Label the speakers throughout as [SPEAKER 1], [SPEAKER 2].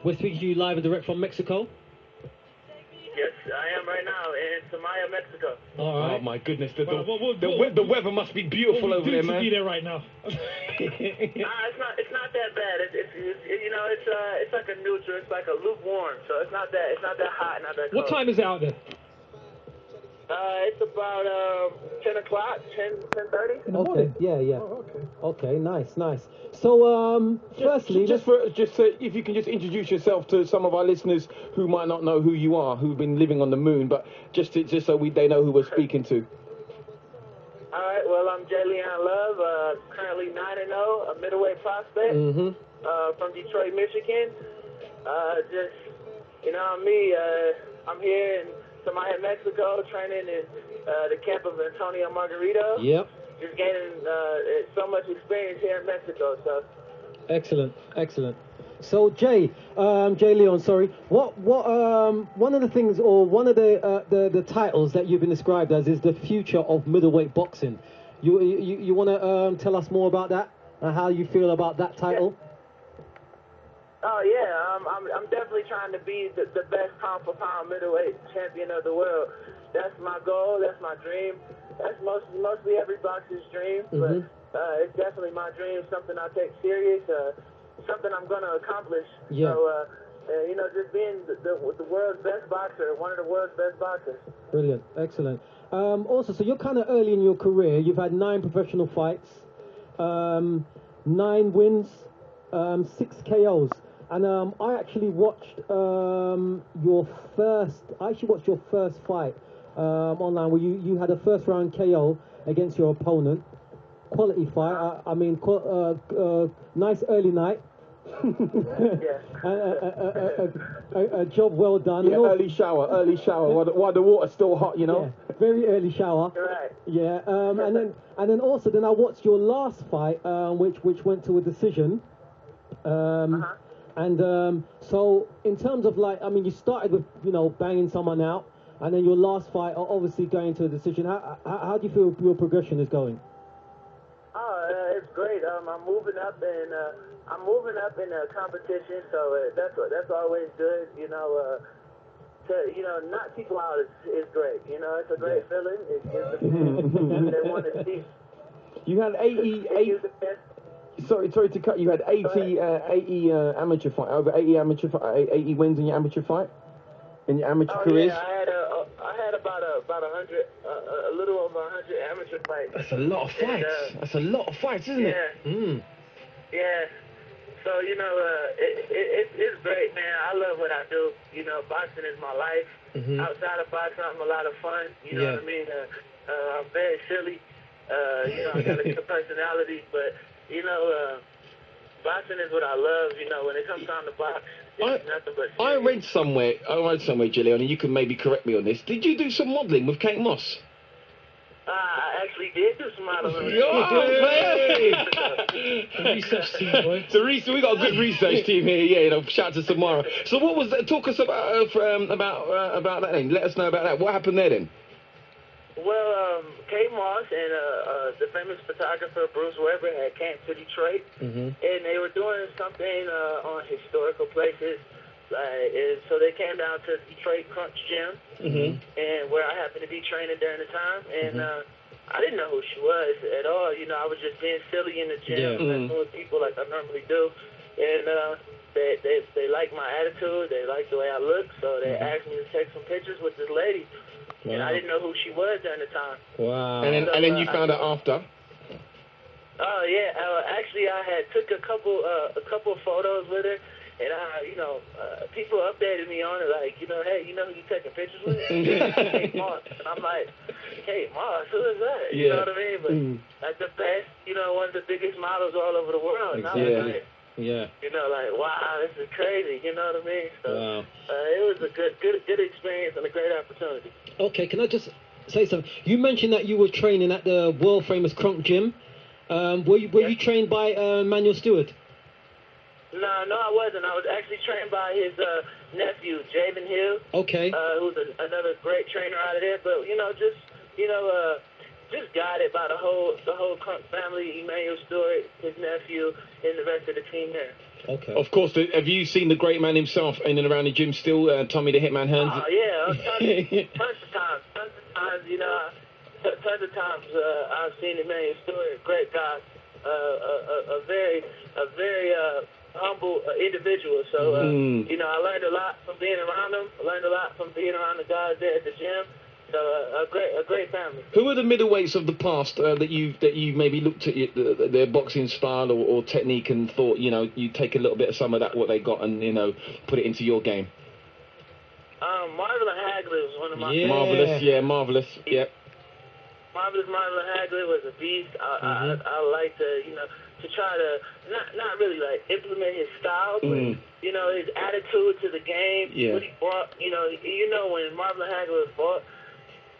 [SPEAKER 1] We're speaking to you live and direct from Mexico.
[SPEAKER 2] Yes, I am right now in Samaya, Mexico.
[SPEAKER 1] All right.
[SPEAKER 3] Oh my goodness, the weather must be beautiful over there, man.
[SPEAKER 4] Be there right now.
[SPEAKER 2] It's not that bad. It's like a neutral. It's like a lukewarm. So it's not that hot, not that cold.
[SPEAKER 4] What time is it out there?
[SPEAKER 2] It's about 10 o'clock, 10:30.
[SPEAKER 1] Okay, yeah.
[SPEAKER 4] Oh, okay.
[SPEAKER 1] Okay, nice. So, firstly,
[SPEAKER 3] just if you can just introduce yourself to some of our listeners who might not know who you are, who've been living on the moon, but just so they know who we're speaking to.
[SPEAKER 2] All right. Well, I'm J. Leon Love, currently 9-0, a middleweight prospect from Detroit, Michigan. Me. I'm here in Samaya, Mexico, training in the camp of Antonio Margarito.
[SPEAKER 1] Yep.
[SPEAKER 2] Just gaining so much experience here in Mexico. So.
[SPEAKER 1] Excellent. So Jay Leon, sorry. What one of the things, or one of the titles that you've been described as, is the future of middleweight boxing. You want to tell us more about that and how you feel about that title?
[SPEAKER 2] Yeah. Oh yeah, I'm definitely trying to be the best pound for pound middleweight champion of the world. That's my goal. That's my dream. That's mostly every boxer's dream, but it's definitely my dream. Something I take serious. Something I'm gonna accomplish.
[SPEAKER 1] Yeah.
[SPEAKER 2] So just being the world's best boxer, one of the world's best boxers.
[SPEAKER 1] Brilliant, excellent. Also, so you're kind of early in your career. You've had 9 professional fights, 9 wins, 6 KOs. And I actually watched your first fight online, where you had a first round KO against your opponent. Quality fight. Nice early night. A job well done.
[SPEAKER 3] Yeah, early shower while the water's still hot, you know.
[SPEAKER 1] Yeah, very early shower.
[SPEAKER 2] Right.
[SPEAKER 1] Yeah. And then also I watched your last fight, which went to a decision. And so in terms of you started with banging someone out, and then your last fight obviously going to a decision. How do you feel your progression is going?
[SPEAKER 2] It's great. I'm moving up in competition, so that's always good. To knock people out is great. It's a great feeling. It gives the fans they want to see.
[SPEAKER 3] You had 80. Sorry to cut. You had 80 amateur fight, over 80 wins in your amateur fight, in your amateur careers.
[SPEAKER 2] Yeah, I had about 100, a little over 100 amateur fights.
[SPEAKER 3] That's a lot of fights. That's a lot of fights, isn't it?
[SPEAKER 2] Yeah. So it's great, man. I love what I do. Boxing is my life. Outside of boxing, I'm a lot of fun. You know what I mean? I'm very silly. I got a good personality, but. Boxing is what I love. When it comes time to box, it's nothing but serious.
[SPEAKER 3] I read somewhere, Gillian, and you can maybe correct me on this. Did you do some modelling with Kate Moss?
[SPEAKER 2] I actually did do some modeling.
[SPEAKER 4] Research team, boy.
[SPEAKER 3] So we got a good research team here. Yeah, shout out to Samara. So what was that? Talk us about that then. Let us know about that. What happened there then?
[SPEAKER 2] Well, Kate Moss and the famous photographer Bruce Weber had came to Detroit, and they were doing something on historical places. So they came down to Detroit Crunch Gym, and where I happened to be training during the time, and I didn't know who she was at all. I was just being silly in the gym, messing with people like I normally do, and they liked my attitude, they liked the way I looked, so they asked me to take some pictures with this lady. Wow. And I didn't know who she was during the time.
[SPEAKER 3] Wow. And then you found out after?
[SPEAKER 2] Oh yeah. Actually, I had took a couple photos with her, and people updated me on it, like, hey, you know who you taking pictures with? Kate Moss. And I'm like, Kate Moss, who is that? You know what I mean? But like the best, one of the biggest models all over the world. And I was like, wow, this is crazy. You know what I mean? So it was a good experience and a great opportunity.
[SPEAKER 1] Okay, can I just say something? You mentioned that you were training at the world famous Crunk Gym. Were you trained by Manuel Stewart?
[SPEAKER 2] No, I wasn't. I was actually trained by his nephew, Javen Hill.
[SPEAKER 1] Okay.
[SPEAKER 2] Who's another great trainer out of there. But just guided by the whole Crunk family, Emmanuel Stewart, his nephew, and the rest of the team there.
[SPEAKER 1] Okay.
[SPEAKER 3] Of course, have you seen the great man himself in and around the gym still, Tommy the Hitman Hearns?
[SPEAKER 2] Oh, yeah, tons of times, you know, tons of times I've seen him, man. He's still a great guy, a very humble individual. So, you know, I learned a lot from being around him. I learned a lot from being around the guys there at the gym. So, a great family.
[SPEAKER 3] Who are the middleweights of the past that you maybe looked at their boxing style or technique and thought, you know, you take a little bit of some of that what they got and, you know, put it into your game?
[SPEAKER 2] Marvelous Hagley was one of my
[SPEAKER 3] Marvelous, yeah.
[SPEAKER 2] Marvelous Hagley was a beast. I like to, you know, to try to not really like implement his style, but you know, his attitude to the game, what he brought. You know, when Marvelous Hagley fought,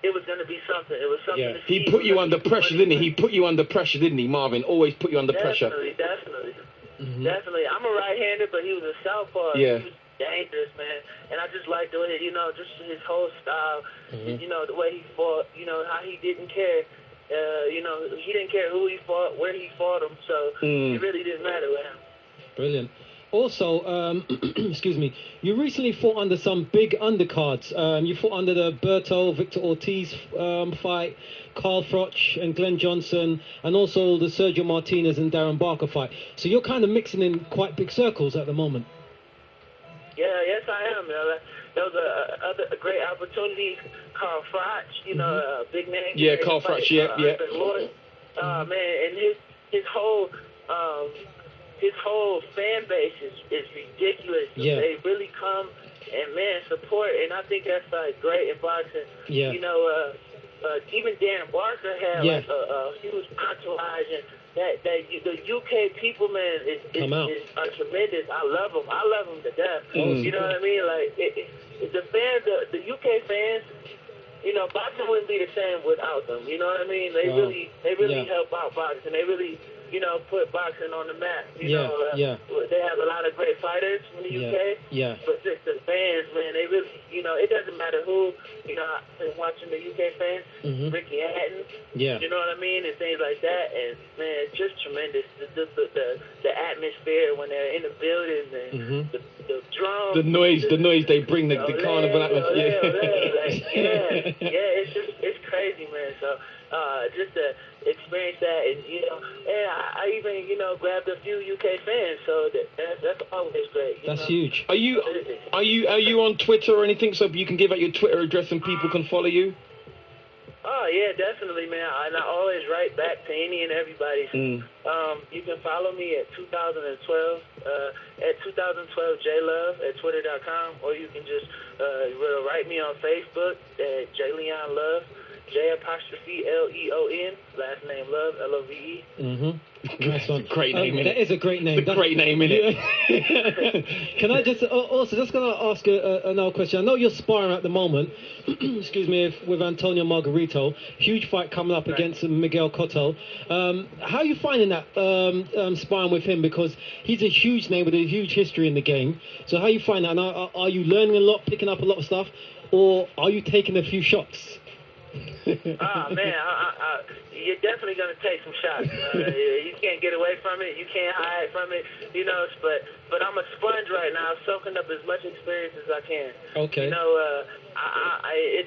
[SPEAKER 2] it was going to be something. It was something.
[SPEAKER 3] Yeah.
[SPEAKER 2] To
[SPEAKER 3] He
[SPEAKER 2] see.
[SPEAKER 3] put you under pressure, didn't he? He put you under pressure, didn't he, Marvin? Always put you under pressure.
[SPEAKER 2] Definitely. I'm a right-hander, but he was a southpaw.
[SPEAKER 3] Yeah.
[SPEAKER 2] He was dangerous, man. And I just liked the way, you know, just his whole style, you know, the way he fought, you know, how he didn't care. You know, he didn't care who he fought, where he fought him, so it really didn't matter with him.
[SPEAKER 1] Brilliant. Also, excuse me, you recently fought under some big undercards. You fought under the Berto Victor Ortiz fight, Carl Froch and Glenn Johnson, and also the Sergio Martinez and Darren Barker fight. So you're kind of mixing in quite big circles at the moment.
[SPEAKER 2] Yes, I am. There was a great opportunity. Carl Froch, you know, big name.
[SPEAKER 3] Yeah, Carl Froch, yeah.
[SPEAKER 2] Man, and his whole fan base is ridiculous.
[SPEAKER 1] Yeah.
[SPEAKER 2] They really come and, man, support, and I think that's like great in boxing.
[SPEAKER 1] Yeah.
[SPEAKER 2] You know, even Darren Barker had
[SPEAKER 1] Yeah.
[SPEAKER 2] like a huge entourage, and the UK people, man, is tremendous. I love them to death. You know what I mean? Like the fans, the UK fans. You know, boxing wouldn't be the same without them. You know what I mean? They really help out boxing. They really, you know, put boxing on the map. You know, they have a lot of great fighters in the UK.
[SPEAKER 1] Yeah.
[SPEAKER 2] But just the fans, man, they really, you know, it doesn't matter who. You know, I've been watching the UK fans, Ricky Hatton.
[SPEAKER 1] Yeah.
[SPEAKER 2] You know what I mean, and things like that. And man, it's just tremendous. The atmosphere when they're in the building and the drums,
[SPEAKER 3] the noise they bring, the carnival atmosphere.
[SPEAKER 2] It's crazy, man. So just to experience that, and you know, and I even, you know, grabbed a few UK fans, so that's always great.
[SPEAKER 1] That's huge.
[SPEAKER 3] Are you on Twitter or anything, so you can give out your Twitter address and people can follow you?
[SPEAKER 2] Oh yeah, definitely, man. And I always write back to any and everybody. You can follow me at 2012 at 2012JLove at twitter.com, or you can just write me on Facebook at JLeonLove, J'_Leon, last name Love, LOVE.
[SPEAKER 1] Nice one.
[SPEAKER 3] Great name, innit?
[SPEAKER 1] That is a great name.
[SPEAKER 3] It's a great name, innit?
[SPEAKER 1] Can I just also just gonna ask another question? I know you're sparring at the moment. Excuse me, with Antonio Margarito. Huge fight coming up against Miguel Cotto. How are you finding that sparring with him? Because he's a huge name with a huge history in the game. So how are you finding that? And are you learning a lot, picking up a lot of stuff, or are you taking a few shots?
[SPEAKER 2] Man, you're definitely going to take some shots. You can't get away from it. You can't hide from it. You know, but I'm a sponge right now, soaking up as much experience as I can.
[SPEAKER 1] Okay.
[SPEAKER 2] You know,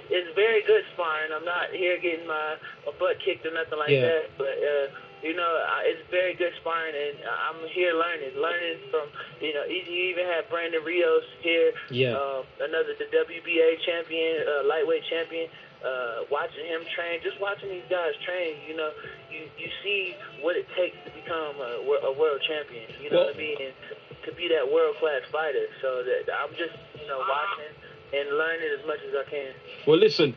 [SPEAKER 2] it's very good sparring. I'm not here getting my butt kicked or nothing like that. But you know, it's very good sparring, and I'm here learning from, you know, you even have Brandon Rios here, the WBA champion, lightweight champion. Watching him train, just watching these guys train, you know, you see what it takes to become a world champion, you know what I mean, and to be that world-class fighter. So that I'm just, you know, watching and learning as much as I can. Well,
[SPEAKER 3] listen,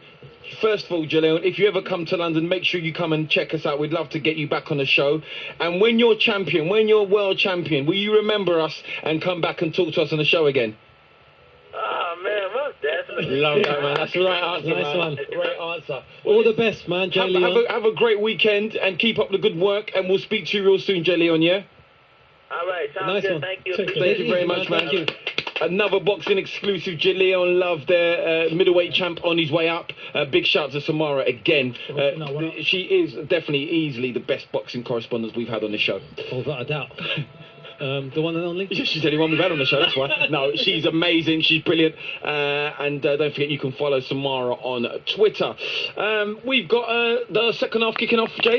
[SPEAKER 3] first of all, Jaleon, if you ever come to London, make sure you come and check us out. We'd love to get you back on the show. And when you're champion, when you're world champion, will you remember us and come back and talk to us on the show again?
[SPEAKER 2] Oh, man, most definitely.
[SPEAKER 3] Love that, man. That's the right answer,
[SPEAKER 1] nice one.
[SPEAKER 3] Great answer.
[SPEAKER 1] All the best, man, Jay Leon.
[SPEAKER 3] Have a great weekend and keep up the good work, and we'll speak to you real soon, Jay Leon, yeah?
[SPEAKER 2] All right, sounds
[SPEAKER 1] nice
[SPEAKER 2] good.
[SPEAKER 1] One.
[SPEAKER 2] Thank you.
[SPEAKER 3] Thank you very much, man.
[SPEAKER 1] Thank you.
[SPEAKER 3] Another boxing exclusive, Jaleon Love there, middleweight champ on his way up. Big shout to Samara again. She is definitely easily the best boxing correspondent we've had on the show.
[SPEAKER 1] Without a doubt.
[SPEAKER 4] The one and only.
[SPEAKER 3] She's the only one we've had on the show, that's why. No, she's amazing, she's brilliant. And don't forget, you can follow Samara on Twitter. We've got the second half kicking off, Jay.